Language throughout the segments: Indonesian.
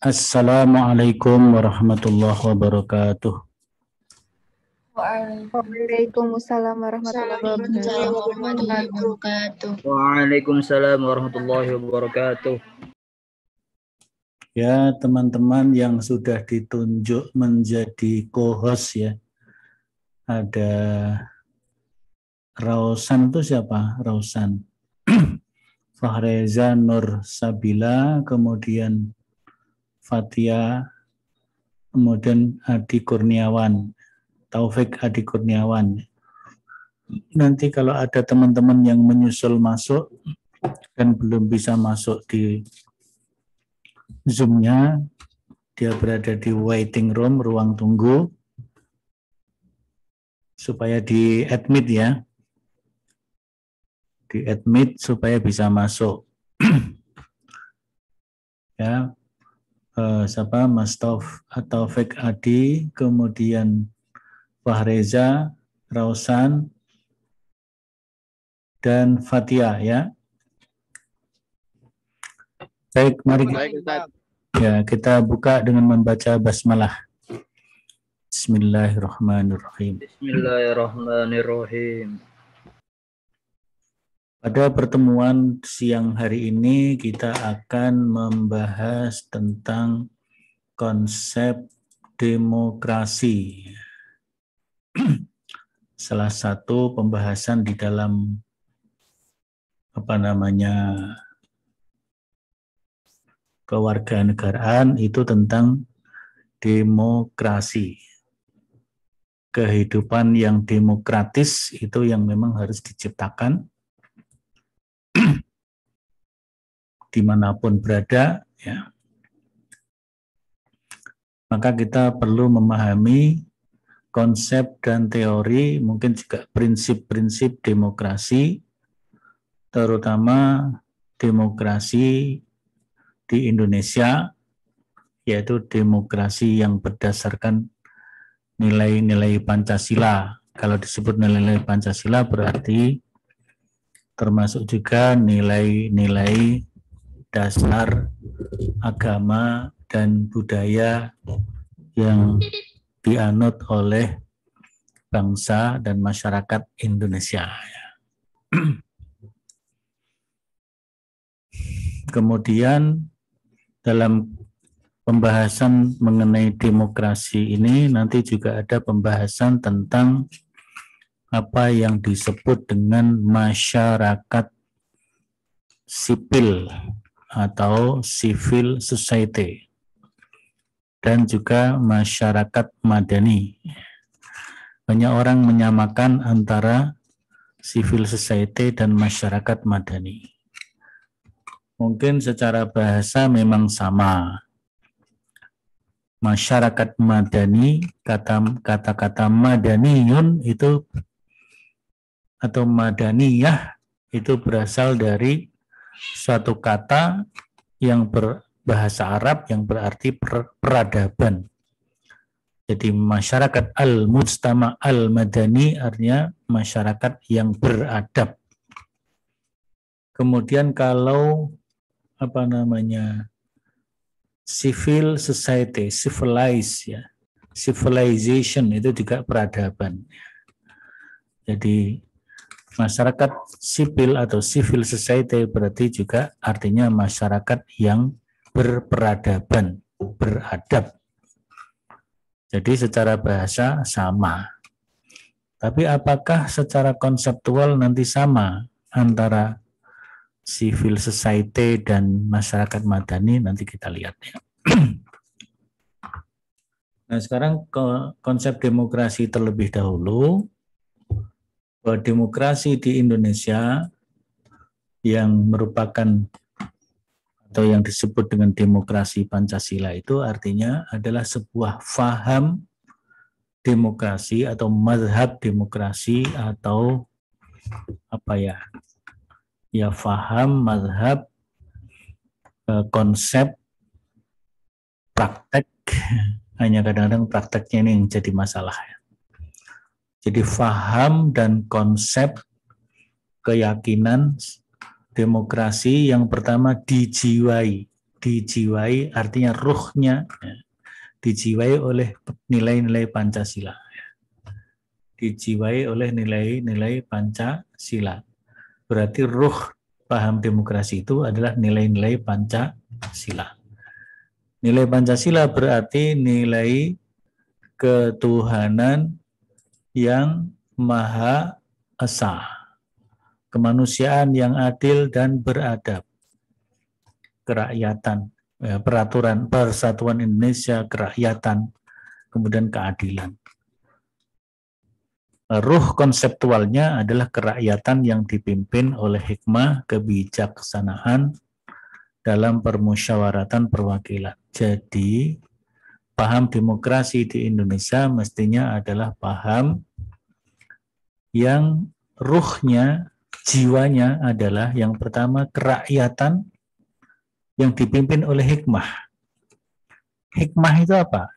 Assalamualaikum warahmatullahi wabarakatuh. Waalaikumsalam warahmatullahi wabarakatuh. Waalaikumsalam warahmatullahi wabarakatuh. Ya, teman-teman yang sudah ditunjuk menjadi co-host ya. Ada Rausan itu siapa? Rausan. Fahreza Nur Sabila, kemudian Fatia, kemudian Adi Kurniawan, Taufik Adi Kurniawan. Nanti kalau ada teman-teman yang menyusul masuk dan belum bisa masuk di Zoom-nya, dia berada di waiting room, ruang tunggu, supaya di-admit ya. Di-admit supaya bisa masuk. Ya, siapa? Mas Taufik Adi, kemudian Fahreza, Rausan, dan Fatia ya. Baik, mari kita buka dengan membaca basmalah. Bismillahirrahmanirrahim. Bismillahirrahmanirrahim. Pada pertemuan siang hari ini kita akan membahas tentang konsep demokrasi. Salah satu pembahasan di dalam kewarganegaraan itu tentang demokrasi. Kehidupan yang demokratis itu yang memang harus diciptakan dimanapun berada, ya. Maka kita perlu memahami konsep dan teori, mungkin juga prinsip-prinsip demokrasi, terutama demokrasi di Indonesia, yaitu demokrasi yang berdasarkan nilai-nilai Pancasila. Kalau disebut nilai-nilai Pancasila berarti termasuk juga nilai-nilai dasar agama dan budaya yang dianut oleh bangsa dan masyarakat Indonesia. Kemudian dalam pembahasan mengenai demokrasi ini nanti juga ada pembahasan tentang apa yang disebut dengan masyarakat sipil atau civil society dan juga masyarakat madani. Banyak orang menyamakan antara civil society dan masyarakat madani. Mungkin secara bahasa memang sama. Masyarakat madani, kata-kata madaniyun itu atau madaniyah itu berasal dari suatu kata yang berbahasa Arab yang berarti peradaban. Jadi masyarakat al-mujtama al-madani artinya masyarakat yang beradab. Kemudian kalau civil society, civilized ya. Civilization itu juga peradaban. Jadi masyarakat sipil atau civil society berarti juga artinya masyarakat yang berperadaban, beradab. Jadi secara bahasa sama. Tapi apakah secara konseptual nanti sama antara civil society dan masyarakat madani? Nanti kita lihat ya. Nah sekarang konsep demokrasi terlebih dahulu. Bahwa demokrasi di Indonesia yang merupakan atau yang disebut dengan demokrasi Pancasila itu artinya adalah sebuah faham demokrasi atau mazhab demokrasi atau faham mazhab konsep praktek, hanya kadang-kadang prakteknya ini yang jadi masalah ya. Jadi faham dan konsep keyakinan demokrasi yang pertama dijiwai dijiwai, artinya ruhnya dijiwai oleh nilai-nilai Pancasila. Dijiwai oleh nilai-nilai Pancasila. Berarti ruh paham demokrasi itu adalah nilai-nilai Pancasila. Nilai Pancasila berarti nilai ketuhanan yang Maha Esa, kemanusiaan yang adil dan beradab, kerakyatan, peraturan persatuan Indonesia, kerakyatan, kemudian keadilan. Ruh konseptualnya adalah kerakyatan yang dipimpin oleh hikmah, kebijaksanaan dalam permusyawaratan perwakilan. Jadi, paham demokrasi di Indonesia mestinya adalah paham yang ruhnya, jiwanya adalah yang pertama kerakyatan yang dipimpin oleh hikmah. Hikmah itu apa?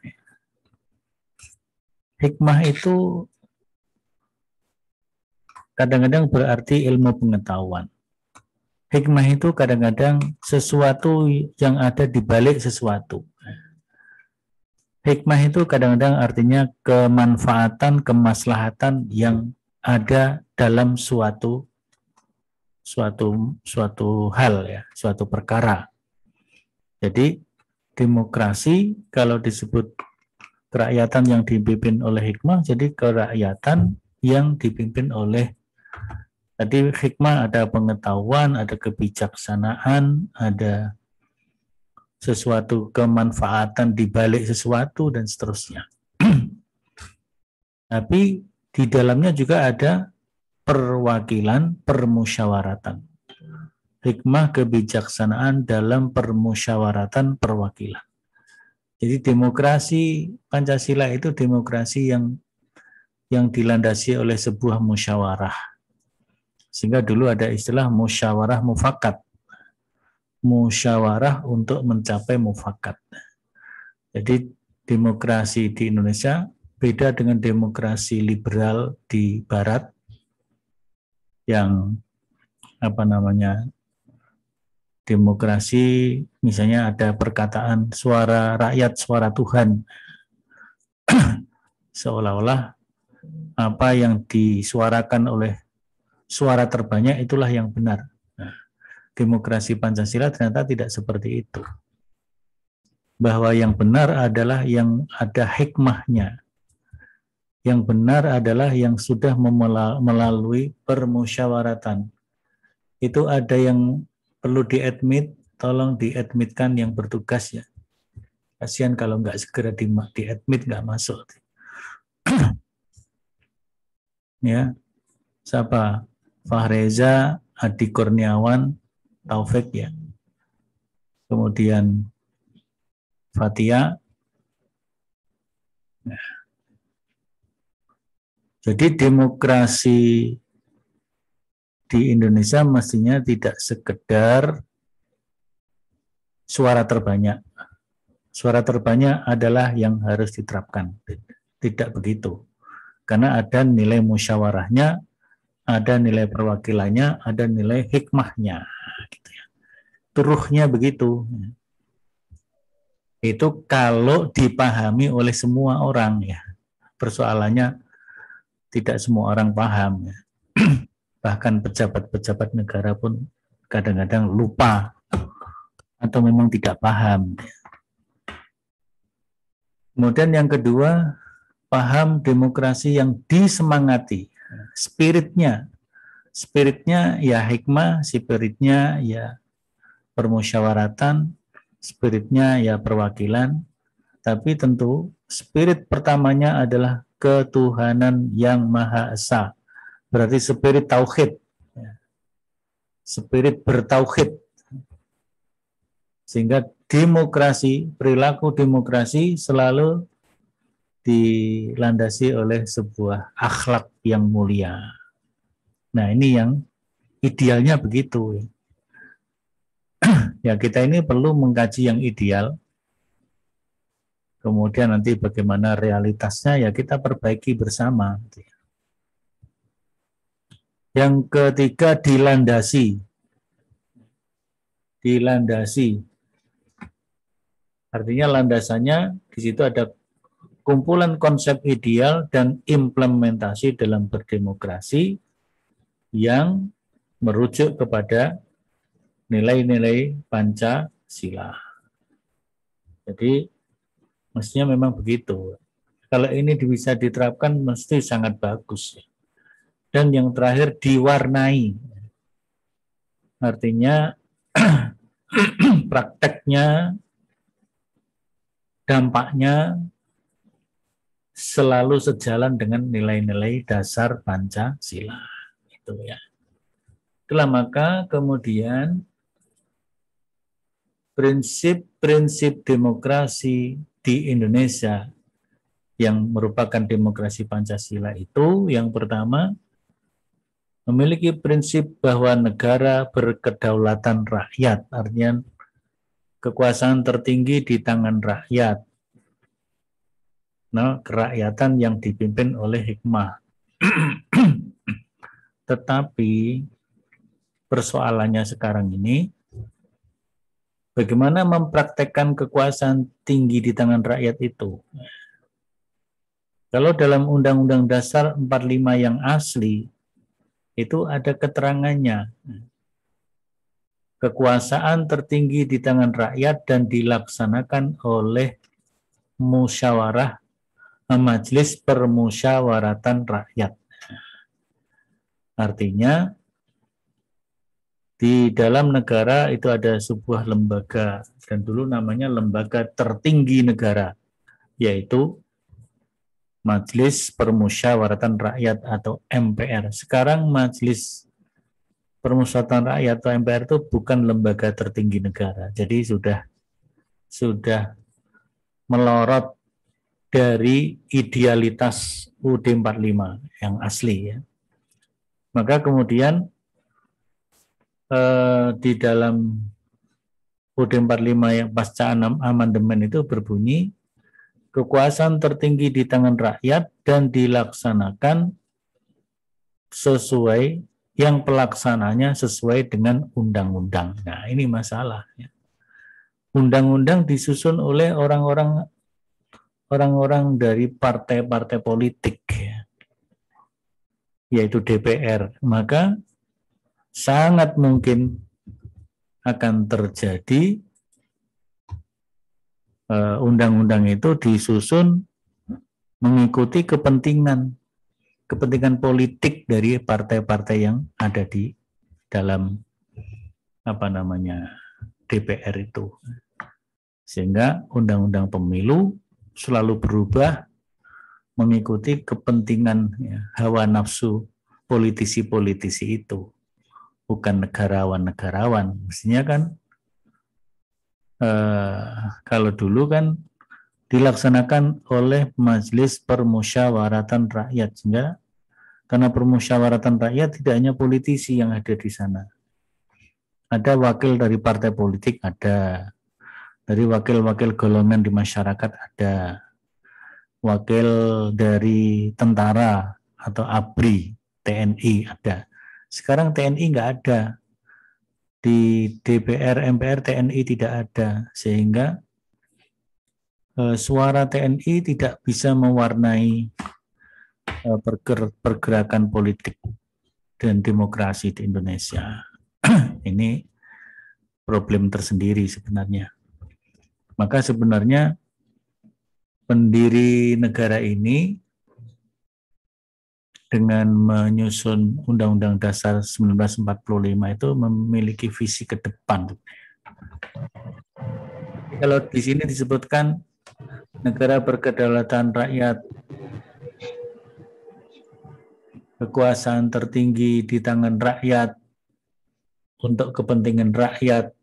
Hikmah itu kadang-kadang berarti ilmu pengetahuan. Hikmah itu kadang-kadang sesuatu yang ada di balik sesuatu. Hikmah itu kadang-kadang artinya kemanfaatan, kemaslahatan yang ada dalam suatu hal ya, suatu perkara. Jadi demokrasi kalau disebut kerakyatan yang dipimpin oleh hikmah, jadi kerakyatan yang dipimpin oleh tadi hikmah, ada pengetahuan, ada kebijaksanaan, ada sesuatu kemanfaatan di balik sesuatu dan seterusnya. Tapi di dalamnya juga ada perwakilan, permusyawaratan. Hikmah kebijaksanaan dalam permusyawaratan perwakilan. Jadi demokrasi Pancasila itu demokrasi yang dilandasi oleh sebuah musyawarah. Sehingga dulu ada istilah musyawarah mufakat. Musyawarah untuk mencapai mufakat. Jadi demokrasi di Indonesia beda dengan demokrasi liberal di Barat yang demokrasi misalnya ada perkataan suara rakyat, suara Tuhan. Seolah-olah apa yang disuarakan oleh suara terbanyak itulah yang benar. Nah, demokrasi Pancasila ternyata tidak seperti itu. Bahwa yang benar adalah yang ada hikmahnya. Yang benar adalah yang sudah melalui permusyawaratan. Itu ada yang perlu diadmit, tolong diadmitkan yang bertugas ya. Kasihan kalau nggak segera diadmit nggak masuk. Ya, siapa? Fahreza, Adi Kurniawan, Taufik ya. Kemudian Fatia. Nah. Jadi demokrasi di Indonesia mestinya tidak sekedar suara terbanyak. Suara terbanyak adalah yang harus diterapkan. Tidak begitu. Karena ada nilai musyawarahnya, ada nilai perwakilannya, ada nilai hikmahnya. Gitu ya. Ruhnya begitu. Itu kalau dipahami oleh semua orang ya. Persoalannya tidak semua orang paham ya. Bahkan pejabat-pejabat negara pun kadang-kadang lupa atau memang tidak paham. Kemudian yang kedua, paham demokrasi yang disemangati. Spiritnya ya hikmah, spiritnya ya permusyawaratan, spiritnya ya perwakilan, tapi tentu spirit pertamanya adalah ketuhanan yang Maha Esa. Berarti spirit tauhid. Spirit bertauhid. Sehingga demokrasi, perilaku demokrasi selalu dilandasi oleh sebuah akhlak yang mulia. Nah, ini yang idealnya begitu. Ya, kita ini perlu mengkaji yang ideal. Kemudian nanti bagaimana realitasnya ya kita perbaiki bersama. Yang ketiga dilandasi. Artinya landasannya di situ ada kumpulan konsep ideal dan implementasi dalam berdemokrasi yang merujuk kepada nilai-nilai Pancasila. Jadi mestinya memang begitu. Kalau ini bisa diterapkan mesti sangat bagus. Dan yang terakhir diwarnai. Artinya prakteknya, dampaknya selalu sejalan dengan nilai-nilai dasar Pancasila. Itu ya. Itulah maka kemudian prinsip-prinsip demokrasi di Indonesia yang merupakan demokrasi Pancasila itu yang pertama memiliki prinsip bahwa negara berkedaulatan rakyat, artinya kekuasaan tertinggi di tangan rakyat. Nah, kerakyatan yang dipimpin oleh hikmah. Tetapi persoalannya sekarang ini bagaimana mempraktekkan kekuasaan tinggi di tangan rakyat itu. Kalau dalam Undang-Undang Dasar 45 yang asli, itu ada keterangannya. Kekuasaan tertinggi di tangan rakyat dan dilaksanakan oleh musyawarah Majelis Permusyawaratan Rakyat. Artinya, di dalam negara itu ada sebuah lembaga, dan dulu namanya lembaga tertinggi negara, yaitu Majelis Permusyawaratan Rakyat atau MPR. Sekarang Majelis Permusyawaratan Rakyat atau MPR itu bukan lembaga tertinggi negara. Jadi sudah melorot dari idealitas UUD 45 yang asli ya. Maka kemudian di dalam UUD 45 yang pasca amandemen itu berbunyi kekuasaan tertinggi di tangan rakyat dan dilaksanakan sesuai yang pelaksananya sesuai dengan undang-undang. Nah, ini masalah. Undang-undang disusun oleh orang-orang dari partai-partai politik, yaitu DPR. Maka sangat mungkin akan terjadi undang-undang itu disusun mengikuti kepentingan politik dari partai-partai yang ada di dalam DPR itu. Sehingga undang-undang pemilu selalu berubah mengikuti kepentingan hawa nafsu politisi-politisi itu, bukan negarawan-negarawan. Mestinya kan kalau dulu kan dilaksanakan oleh Majelis Permusyawaratan Rakyat, sehingga karena permusyawaratan rakyat tidak hanya politisi yang ada di sana, ada wakil dari partai politik, ada dari wakil-wakil golongan di masyarakat, ada wakil dari tentara atau ABRI, TNI ada. Sekarang TNI nggak ada. Di DPR, MPR, TNI tidak ada. Sehingga suara TNI tidak bisa mewarnai pergerakan politik dan demokrasi di Indonesia. Ini problem tersendiri sebenarnya. Maka sebenarnya pendiri negara ini dengan menyusun Undang-Undang Dasar 1945 itu memiliki visi ke depan. Kalau di sini disebutkan negara berkedaulatan rakyat, kekuasaan tertinggi di tangan rakyat, untuk kepentingan rakyat,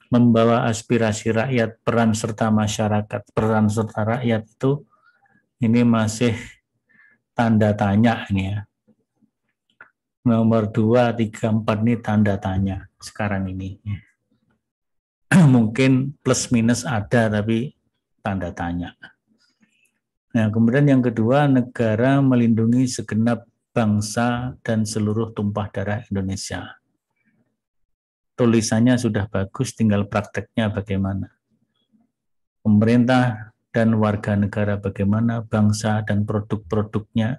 membawa aspirasi rakyat, peran serta masyarakat, peran serta rakyat itu ini masih tanda tanya ini ya. Nomor 2, 3, 4 ini tanda tanya sekarang ini. Mungkin plus minus ada tapi tanda tanya. Nah, kemudian yang kedua, negara melindungi segenap bangsa dan seluruh tumpah darah Indonesia. Tulisannya sudah bagus, tinggal prakteknya bagaimana. pemerintah dan warga negara bagaimana, bangsa dan produk-produknya,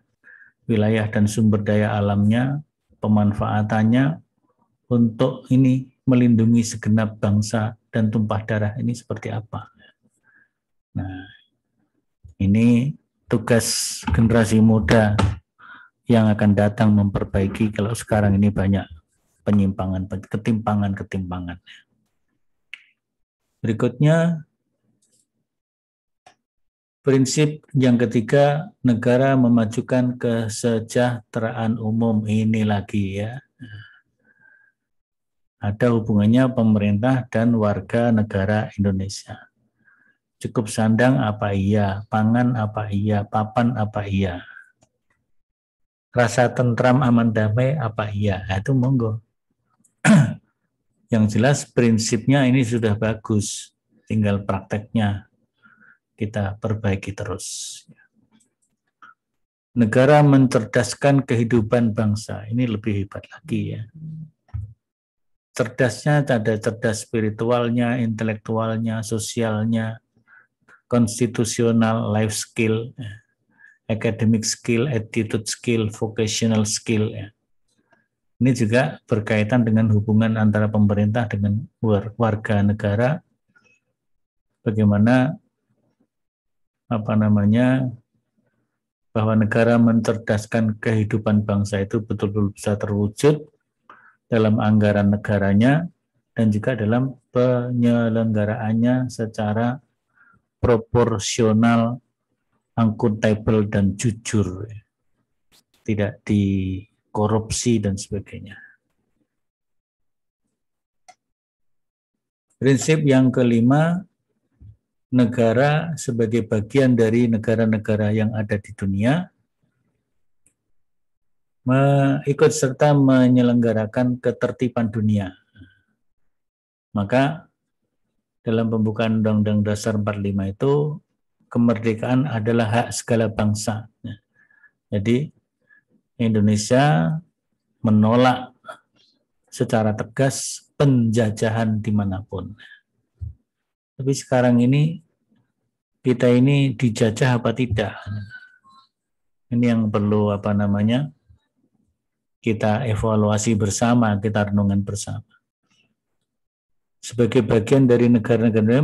wilayah dan sumber daya alamnya, pemanfaatannya untuk ini melindungi segenap bangsa dan tumpah darah ini seperti apa. Nah, ini tugas generasi muda yang akan datang memperbaiki kalau sekarang ini banyak penyimpangan, ketimpangan. Berikutnya, prinsip yang ketiga, negara memajukan kesejahteraan umum. Ini lagi ya. Ada hubungannya pemerintah dan warga negara Indonesia. Cukup sandang apa iya, pangan apa iya, papan apa iya. Rasa tentram aman damai apa iya. Nah, itu monggo. Yang jelas prinsipnya ini sudah bagus. Tinggal prakteknya kita perbaiki terus. Negara mencerdaskan kehidupan bangsa. Ini lebih hebat lagi ya. Cerdasnya ada cerdas spiritualnya, intelektualnya, sosialnya, konstitusional, life skill, academic skill, attitude skill, vocational skill. Ya. Ini juga berkaitan dengan hubungan antara pemerintah dengan warga negara. Bagaimana bahwa negara mencerdaskan kehidupan bangsa itu betul-betul bisa terwujud dalam anggaran negaranya dan juga dalam penyelenggaraannya secara proporsional, akuntabel dan jujur, tidak dikorupsi dan sebagainya. Prinsip yang kelima, negara sebagai bagian dari negara-negara yang ada di dunia ikut serta menyelenggarakan ketertiban dunia. Maka dalam pembukaan Undang-Undang Dasar 45 itu kemerdekaan adalah hak segala bangsa. Jadi Indonesia menolak secara tegas penjajahan dimanapun. Tapi sekarang ini kita ini dijajah apa tidak? Ini yang perlu kita evaluasi bersama, kita renungan bersama. Sebagai bagian dari negara-negara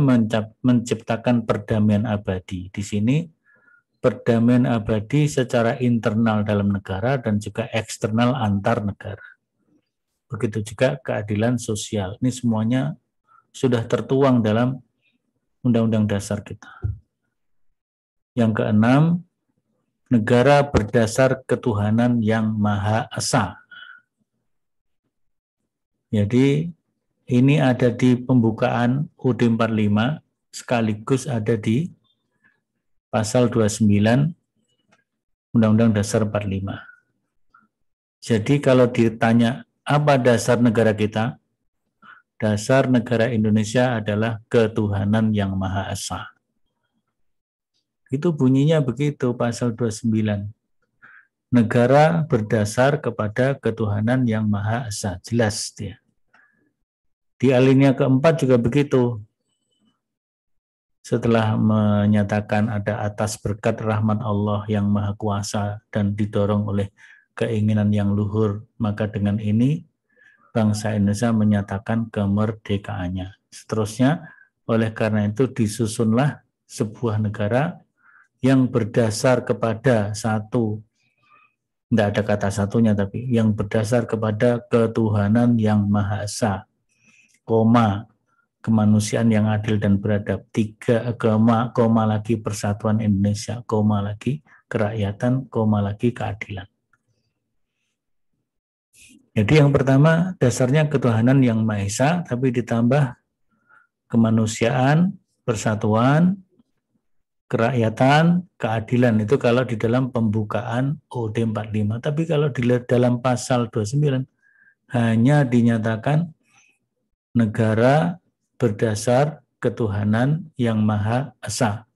menciptakan perdamaian abadi. Di sini perdamaian abadi secara internal dalam negara dan juga eksternal antar negara. Begitu juga keadilan sosial. Ini semuanya sudah tertuang dalam Undang-Undang Dasar kita. Yang keenam, negara berdasar ketuhanan yang Maha Esa. Jadi ini ada di pembukaan UUD 45 sekaligus ada di pasal 29 Undang-Undang Dasar 45. Jadi kalau ditanya apa dasar negara kita? Dasar negara Indonesia adalah ketuhanan yang Maha Esa. Itu bunyinya begitu pasal 29. Negara berdasar kepada ketuhanan yang Maha Esa. Jelas dia. Di alinea keempat juga begitu. Setelah menyatakan ada atas berkat rahmat Allah yang Maha Kuasa dan didorong oleh keinginan yang luhur, maka dengan ini bangsa Indonesia menyatakan kemerdekaannya. Seterusnya, oleh karena itu disusunlah sebuah negara yang berdasar kepada satu, tidak ada kata satunya, tapi yang berdasar kepada ketuhanan yang Maha Esa, kemanusiaan yang adil dan beradab, koma lagi persatuan Indonesia, koma lagi kerakyatan, koma lagi keadilan. Jadi yang pertama dasarnya ketuhanan yang Maha Esa, tapi ditambah kemanusiaan, persatuan, kerakyatan, keadilan. Itu kalau di dalam pembukaan UUD 45. Tapi kalau di dalam pasal 29 hanya dinyatakan negara berdasar ketuhanan yang Maha Esa.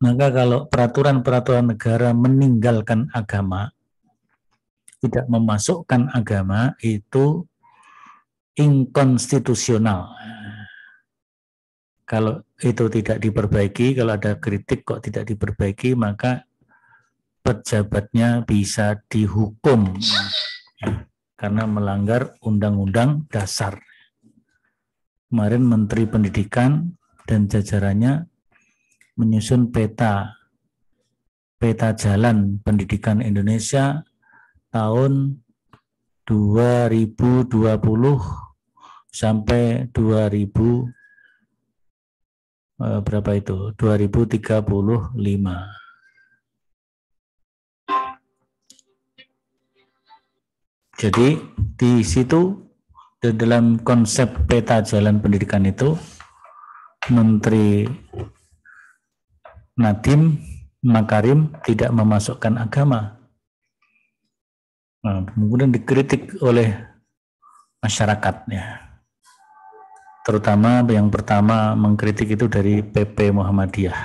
Maka kalau peraturan-peraturan negara meninggalkan agama, tidak memasukkan agama, itu inkonstitusional. Kalau itu tidak diperbaiki, kalau ada kritik kok tidak diperbaiki, maka pejabatnya bisa dihukum karena melanggar Undang-Undang Dasar. Kemarin Menteri Pendidikan dan jajarannya menyusun peta jalan pendidikan Indonesia tahun 2020 sampai 2000 berapa itu? 2035. Jadi di situ dalam konsep peta jalan pendidikan itu Menteri Nadiem Makarim tidak memasukkan agama. Nah, kemudian dikritik oleh masyarakat ya. Terutama yang pertama mengkritik itu dari PP Muhammadiyah.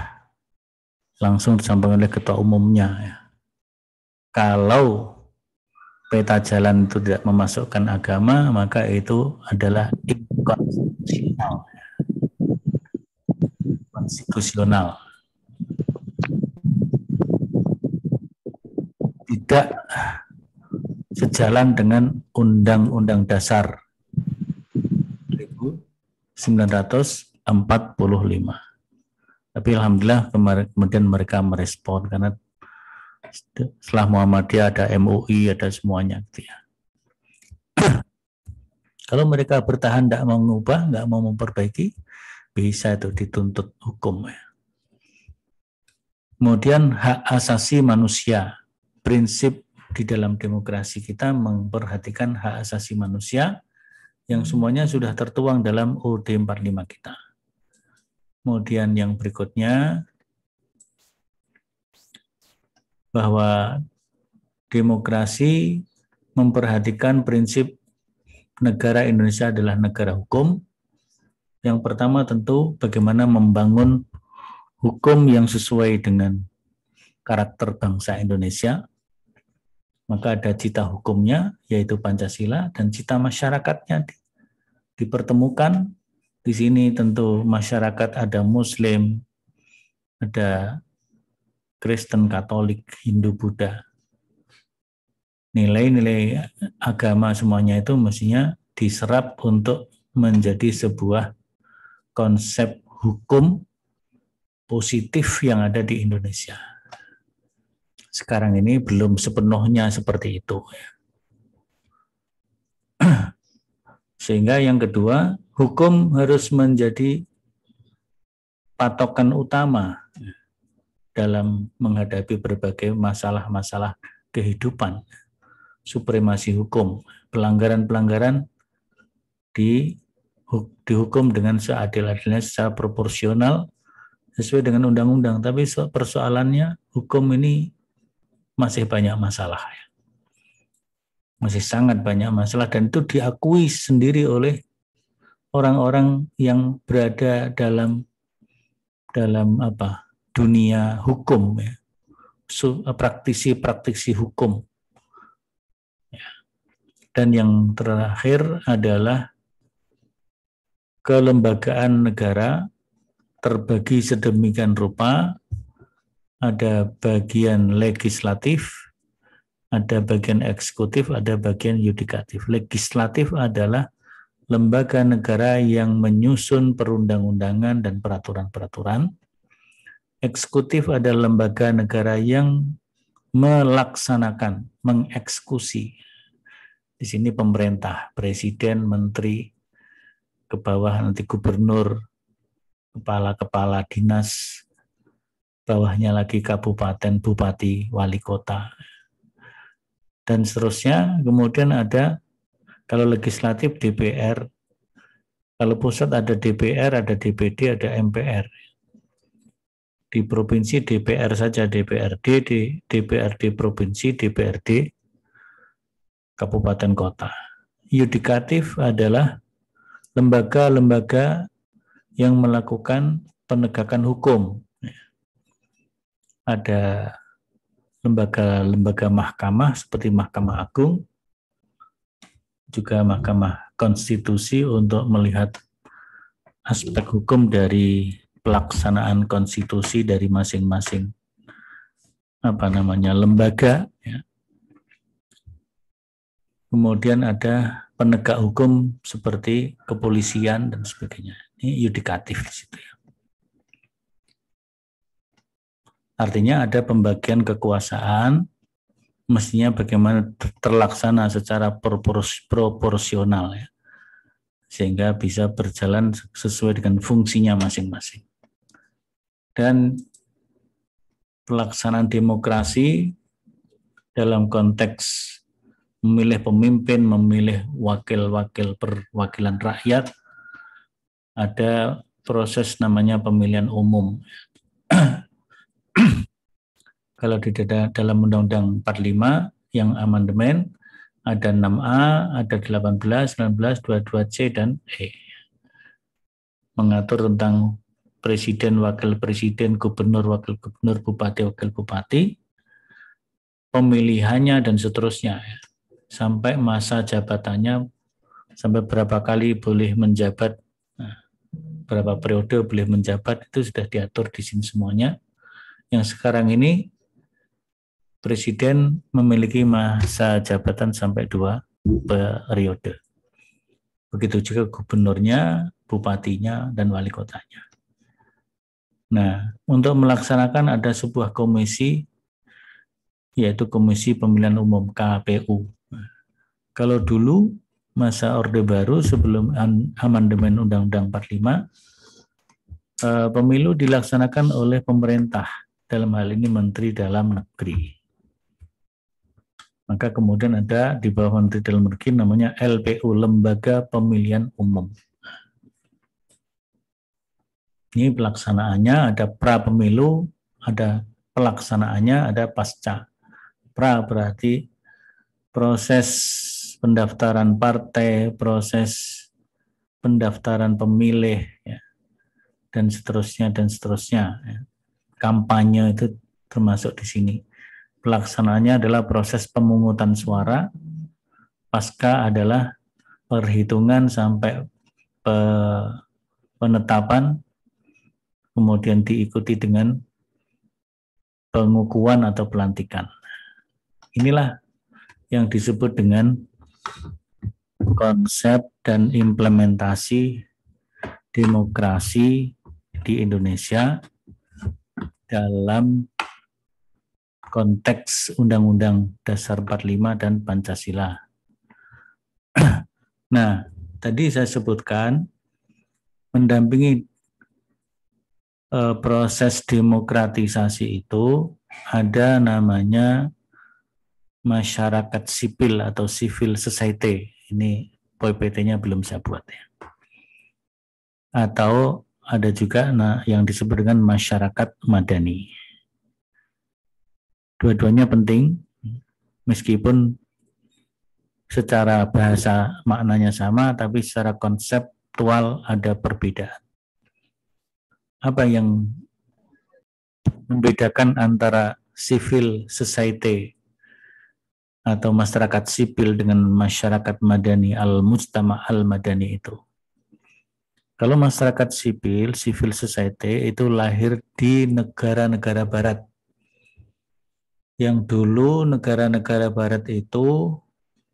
Langsung disampaikan oleh ketua umumnya ya. Kalau peta jalan itu tidak memasukkan agama, maka itu adalah konstitusional. Tidak sejalan dengan Undang-Undang Dasar 1945. Tapi alhamdulillah kemudian mereka merespon karena setelah Muhammadiyah ada MUI, ada semuanya gitu ya. Kalau mereka bertahan tidak mau mengubah, nggak mau memperbaiki, bisa itu dituntut hukum ya. Kemudian hak asasi manusia. Prinsip di dalam demokrasi kita memperhatikan hak asasi manusia yang semuanya sudah tertuang dalam UUD 45 kita. Kemudian yang berikutnya bahwa demokrasi memperhatikan prinsip negara Indonesia adalah negara hukum. Yang pertama tentu bagaimana membangun hukum yang sesuai dengan karakter bangsa Indonesia. Maka ada cita hukumnya, yaitu Pancasila, dan cita masyarakatnya dipertemukan. Di sini tentu masyarakat ada Muslim, ada Kristen, Katolik, Hindu, Buddha. Nilai-nilai agama semuanya itu mestinya diserap untuk menjadi sebuah konsep hukum positif yang ada di Indonesia. Sekarang ini belum sepenuhnya seperti itu. Sehingga yang kedua, hukum harus menjadi patokan utama dalam menghadapi berbagai masalah-masalah kehidupan. Supremasi hukum, pelanggaran-pelanggaran dihukum dengan seadil-adilnya secara proporsional sesuai dengan undang-undang. Tapi persoalannya hukum ini masih banyak masalah. Masih sangat banyak masalah dan itu diakui sendiri oleh orang-orang yang berada dalam dunia hukum ya. Praktisi hukum. Ya. Dan yang terakhir adalah kelembagaan negara terbagi sedemikian rupa. Ada bagian legislatif, ada bagian eksekutif, ada bagian yudikatif. Legislatif adalah lembaga negara yang menyusun perundang-undangan dan peraturan-peraturan. Eksekutif adalah lembaga negara yang melaksanakan, mengeksekusi. Di sini pemerintah, presiden, menteri, ke bawah nanti gubernur, kepala-kepala dinas, bawahnya lagi kabupaten, bupati, wali kota, dan seterusnya. Kemudian ada, kalau legislatif DPR, kalau pusat ada DPR, ada DPD, ada MPR. Di provinsi DPR saja, DPRD, DPRD provinsi, DPRD kabupaten kota. Yudikatif adalah lembaga-lembaga yang melakukan penegakan hukum. Ada lembaga-lembaga mahkamah seperti Mahkamah Agung, juga Mahkamah Konstitusi untuk melihat aspek hukum dari pelaksanaan konstitusi dari masing-masing lembaga, ya. Kemudian ada penegak hukum seperti kepolisian dan sebagainya. Ini yudikatif di situ, ya. Artinya ada pembagian kekuasaan, mestinya bagaimana terlaksana secara proporsional, ya, sehingga bisa berjalan sesuai dengan fungsinya masing-masing. Dan pelaksanaan demokrasi dalam konteks memilih pemimpin, memilih wakil-wakil perwakilan rakyat, ada proses namanya pemilihan umum. Kalau di dalam Undang-Undang 45 yang amandemen ada 6A, ada 18, 19, 22C dan E. Mengatur tentang presiden, wakil presiden, gubernur, wakil gubernur, bupati, wakil bupati, pemilihannya dan seterusnya. Sampai masa jabatannya, sampai berapa kali boleh menjabat, berapa periode boleh menjabat, itu sudah diatur di sini semuanya. Yang sekarang ini presiden memiliki masa jabatan sampai 2 periode. Begitu juga gubernurnya, bupatinya, dan wali kotanya. Nah, untuk melaksanakan ada sebuah komisi, yaitu Komisi Pemilihan Umum KPU. Kalau dulu masa Orde Baru sebelum amandemen Undang-Undang 45, pemilu dilaksanakan oleh pemerintah, dalam hal ini Menteri Dalam Negeri. Maka kemudian ada di bawah Menteri Dalam Negeri namanya LPU, Lembaga Pemilihan Umum. Ini pelaksanaannya ada pra pemilu, ada pelaksanaannya, ada pasca. Pra berarti proses pendaftaran partai, proses pendaftaran pemilih, ya, dan seterusnya dan seterusnya. Ya. Kampanye itu termasuk di sini. Pelaksanaannya adalah proses pemungutan suara, pasca adalah perhitungan sampai penetapan, kemudian diikuti dengan pengukuhan atau pelantikan. Inilah yang disebut dengan konsep dan implementasi demokrasi di Indonesia dalam konteks Undang-Undang Dasar 45 dan Pancasila. Nah, tadi saya sebutkan mendampingi proses demokratisasi itu ada namanya masyarakat sipil atau civil society. Ini PPT-nya belum saya buat, ya. Atau ada juga yang disebut dengan masyarakat madani. Dua-duanya penting, meskipun secara bahasa maknanya sama, tapi secara konseptual ada perbedaan. Apa yang membedakan antara civil society atau masyarakat sipil dengan masyarakat madani, al-mujtama al-madani itu? Kalau masyarakat sipil, civil society itu lahir di negara-negara barat. Yang dulu negara-negara barat itu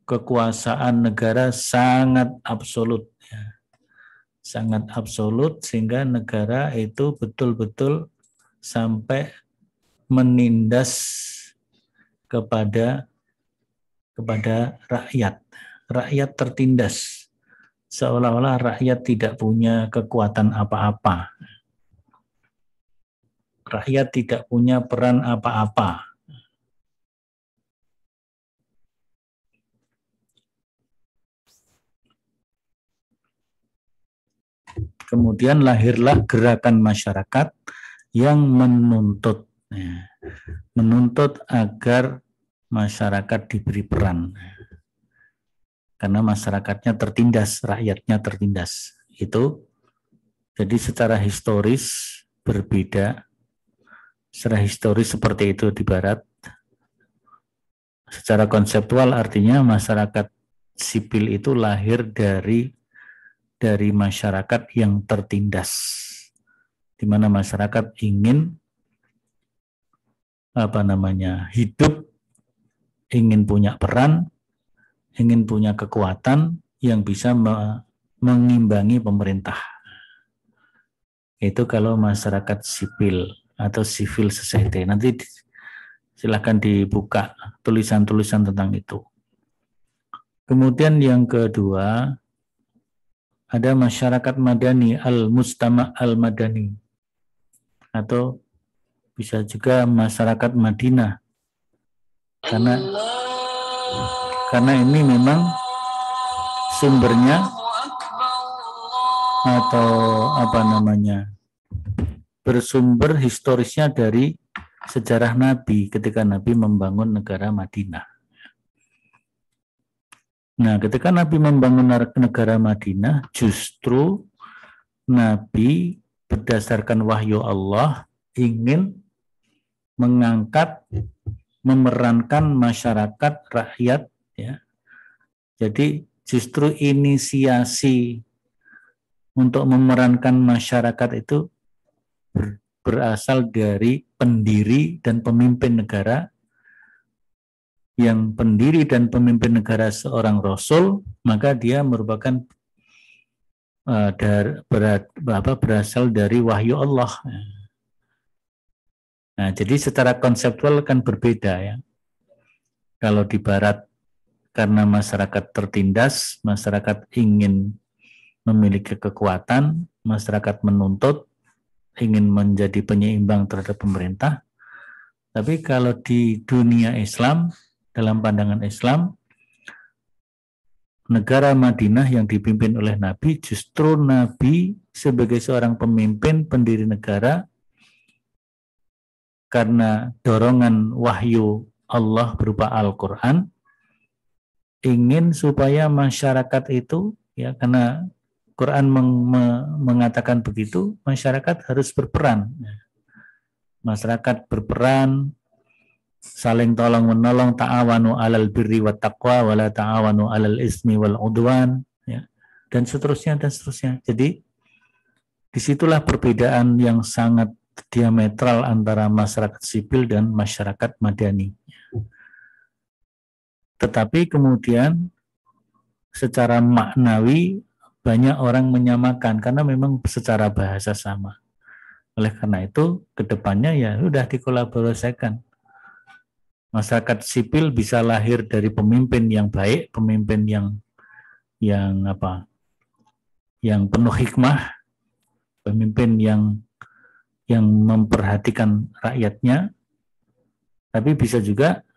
kekuasaan negara sangat absolut, ya. Sangat absolut, sehingga negara itu betul-betul sampai menindas kepada rakyat. Rakyat tertindas, seolah-olah rakyat tidak punya kekuatan apa-apa. Rakyat tidak punya peran apa-apa. Kemudian lahirlah gerakan masyarakat yang menuntut agar masyarakat diberi peran. Karena masyarakatnya tertindas, rakyatnya tertindas. Itu jadi secara historis berbeda. Secara historis seperti itu di barat. Secara konseptual artinya masyarakat sipil itu lahir dari dari masyarakat yang tertindas, di mana masyarakat ingin hidup, ingin punya peran, ingin punya kekuatan yang bisa mengimbangi pemerintah. Itu kalau masyarakat sipil atau civil society. Nanti silahkan dibuka tulisan-tulisan tentang itu. Kemudian yang kedua, ada masyarakat madani, al-mustama' al-madani, atau bisa juga masyarakat Madinah. Karena ini memang sumbernya atau bersumber historisnya dari sejarah Nabi ketika Nabi membangun negara Madinah. Nah, ketika Nabi membangun negara Madinah, justru Nabi berdasarkan wahyu Allah ingin mengangkat, memerankan masyarakat, rakyat, ya. Jadi justru inisiasi untuk memerankan masyarakat itu berasal dari pendiri dan pemimpin negara, yang pendiri dan pemimpin negara seorang Rasul, maka dia merupakan berasal dari wahyu Allah. Nah, jadi secara konseptual kan berbeda ya. Kalau di Barat karena masyarakat tertindas, masyarakat ingin memiliki kekuatan, masyarakat menuntut, ingin menjadi penyeimbang terhadap pemerintah. Tapi kalau di dunia Islam, dalam pandangan Islam, negara Madinah yang dipimpin oleh Nabi, justru Nabi sebagai seorang pemimpin, pendiri negara, karena dorongan wahyu Allah berupa Al-Quran, ingin supaya masyarakat itu, ya, karena Quran mengatakan begitu, masyarakat harus berperan. Masyarakat berperan, saling tolong menolong, ta'awanu 'alal birri wat taqwa wa la ta'awanu 'alal ismi wal 'udwan, ya, dan seterusnya dan seterusnya. Jadi disitulah perbedaan yang sangat diametral antara masyarakat sipil dan masyarakat madani. Tetapi kemudian secara maknawi banyak orang menyamakan karena memang secara bahasa sama. Oleh karena itu kedepannya ya sudah dikolaborasikan. Masyarakat sipil bisa lahir dari pemimpin yang baik, pemimpin yang penuh hikmah, pemimpin yang memperhatikan rakyatnya. Tapi bisa juga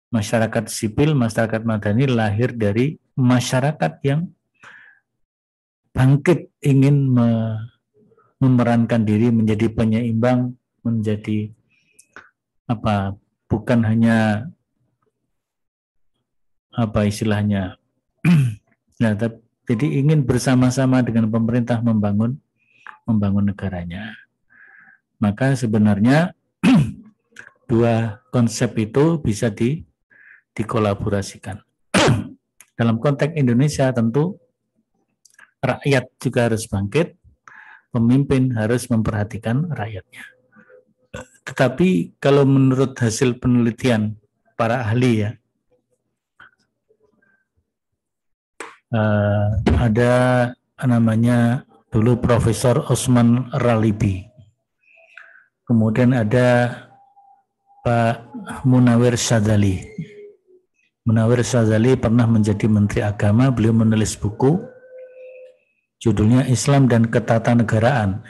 masyarakat sipil, masyarakat madani lahir dari masyarakat yang bangkit ingin memerankan diri menjadi penyeimbang, menjadi bukan hanya nah, jadi ingin bersama-sama dengan pemerintah membangun negaranya. Maka sebenarnya dua konsep itu bisa dikolaborasikan. Dalam konteks Indonesia tentu rakyat juga harus bangkit, pemimpin harus memperhatikan rakyatnya. Tetapi kalau menurut hasil penelitian para ahli ya, ada namanya dulu Profesor Osman Ralibi, kemudian ada Pak Munawir Syadzali. Munawir Syadzali pernah menjadi Menteri Agama, beliau menulis buku judulnya Islam dan Ketatanegaraan.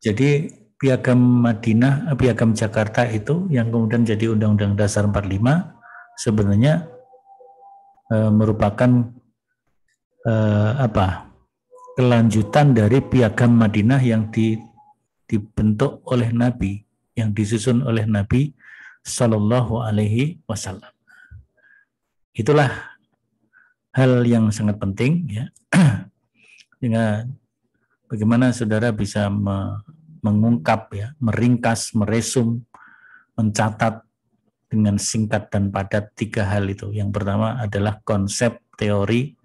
Jadi Piagam Madinah, Piagam Jakarta itu yang kemudian jadi Undang-Undang Dasar 45 sebenarnya merupakan kelanjutan dari Piagam Madinah yang dibentuk oleh Nabi, yang disusun oleh Nabi Shallallahu Alaihi Wasallam. Itulah hal yang sangat penting, ya. Sehingga bagaimana saudara bisa mengungkap, ya, meringkas, meresum, mencatat dengan singkat dan padat tiga hal itu. Yang pertama adalah konsep teori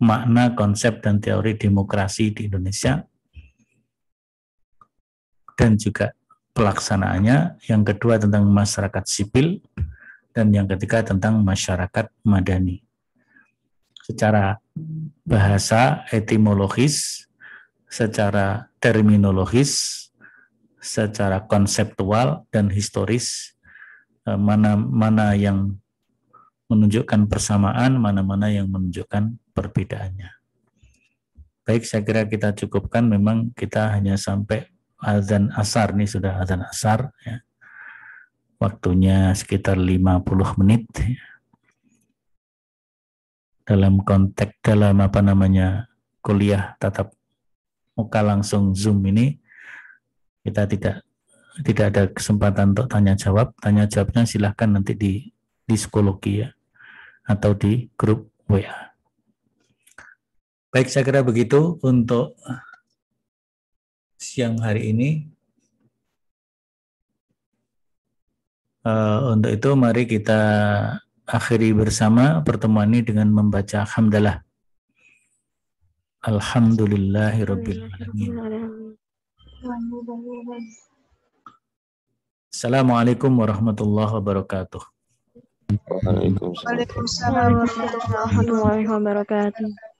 makna, konsep, dan teori demokrasi di Indonesia, dan juga pelaksanaannya. Yang kedua tentang masyarakat sipil, dan yang ketiga tentang masyarakat madani. Secara bahasa, etimologis, secara terminologis, secara konseptual dan historis, mana yang menunjukkan persamaan, mana yang menunjukkan perbedaannya. Baik, saya kira kita cukupkan. Memang kita hanya sampai azan asar, nih sudah azan asar ya. Waktunya sekitar 50 menit. Dalam konteks kuliah tatap muka langsung Zoom ini, kita tidak ada kesempatan untuk tanya jawab. Tanya jawabnya silahkan nanti di psikologi ya, atau di grup WA. Baik, saya kira begitu untuk siang hari ini. Untuk itu mari kita akhiri bersama pertemuan ini dengan membaca hamdalah. Alhamdulillahirabbil alamin. Assalamualaikum warahmatullahi wabarakatuh. Waalaikumsalam warahmatullahi wabarakatuh.